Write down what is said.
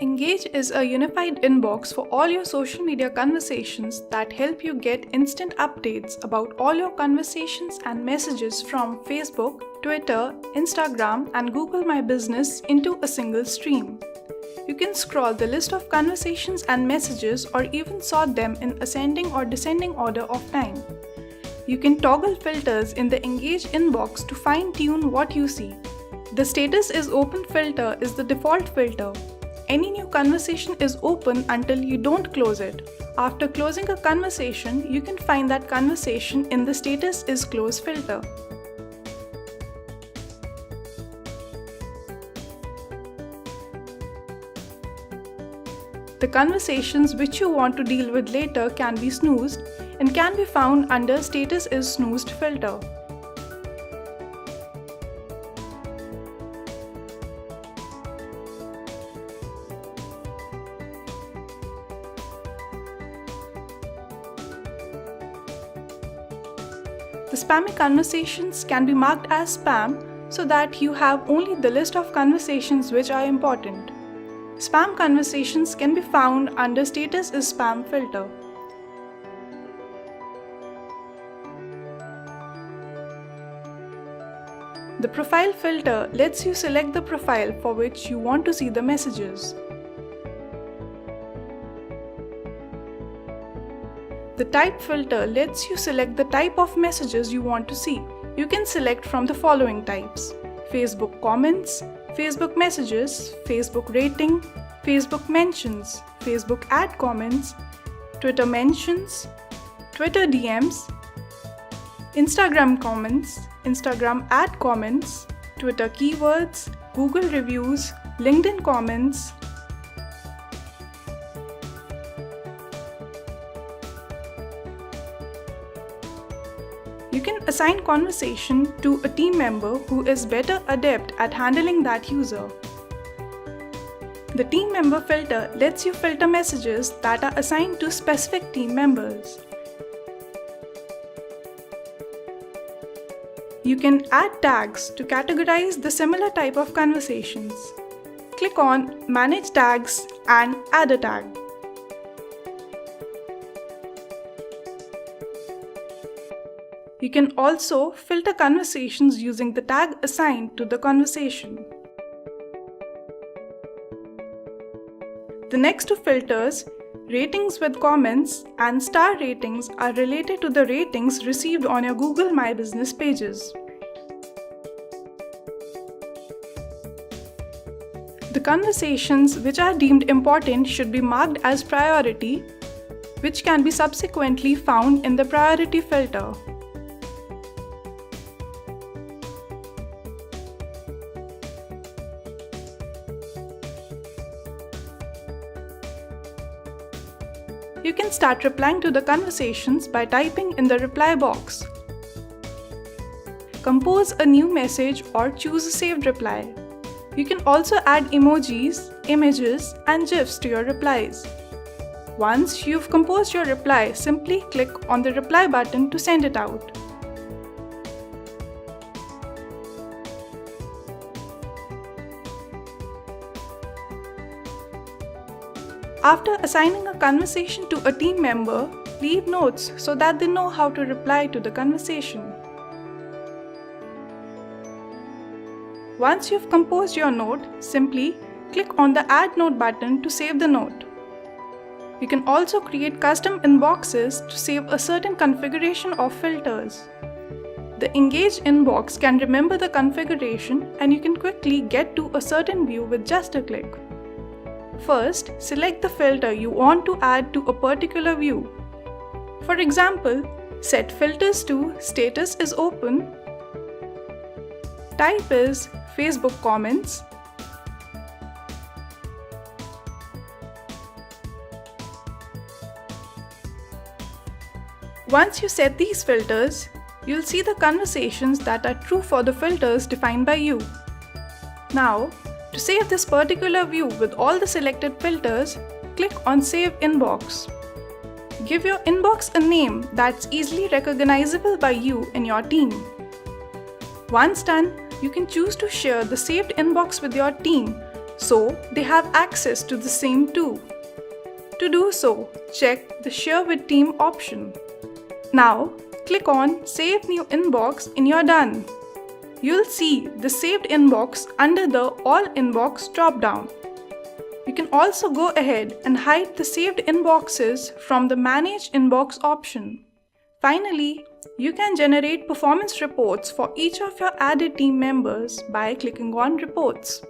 Engage is a unified inbox for all your social media conversations that help you get instant updates about all your conversations and messages from Facebook, Twitter, Instagram, and Google My Business into a single stream. You can scroll the list of conversations and messages or even sort them in ascending or descending order of time. You can toggle filters in the Engage inbox to fine-tune what you see. The Status is Open filter is the default filter. Any new conversation is open until you don't close it. After closing a conversation, you can find that conversation in the Status is Closed filter. The conversations which you want to deal with later can be snoozed and can be found under Status is Snoozed filter. The spammy conversations can be marked as spam so that you have only the list of conversations which are important. Spam conversations can be found under Status is Spam filter. The Profile filter lets you select the profile for which you want to see the messages. The Type filter lets you select the type of messages you want to see. You can select from the following types: Facebook comments, Facebook messages, Facebook rating, Facebook mentions, Facebook ad comments, Twitter mentions, Twitter DMs, Instagram comments, Instagram ad comments, Twitter keywords, Google reviews, LinkedIn comments. You can assign conversation to a team member who is better adept at handling that user. The team member filter lets you filter messages that are assigned to specific team members. You can add tags to categorize the similar type of conversations. Click on Manage Tags and add a tag. You can also filter conversations using the tag assigned to the conversation. The next two filters, Ratings with Comments and Star Ratings, are related to the ratings received on your Google My Business pages. The conversations which are deemed important should be marked as priority, which can be subsequently found in the priority filter. You can start replying to the conversations by typing in the reply box. Compose a new message or choose a saved reply. You can also add emojis, images, and GIFs to your replies. Once you've composed your reply, simply click on the reply button to send it out. After assigning a conversation to a team member, leave notes so that they know how to reply to the conversation. Once you've composed your note, simply click on the Add Note button to save the note. You can also create custom inboxes to save a certain configuration of filters. The Engage inbox can remember the configuration and you can quickly get to a certain view with just a click. First, select the filter you want to add to a particular view. For example, set filters to Status is Open, type is Facebook comments, once you set these filters, you'll see the conversations that are true for the filters defined by you. Now, to save this particular view with all the selected filters, click on Save Inbox. Give your inbox a name that's easily recognizable by you and your team. Once done, you can choose to share the saved inbox with your team so they have access to the same too. To do so, check the Share with Team option. Now, click on Save New Inbox and you're done. You'll see the saved inbox under the All Inbox drop-down. You can also go ahead and hide the saved inboxes from the Manage Inbox option. Finally, you can generate performance reports for each of your added team members by clicking on Reports.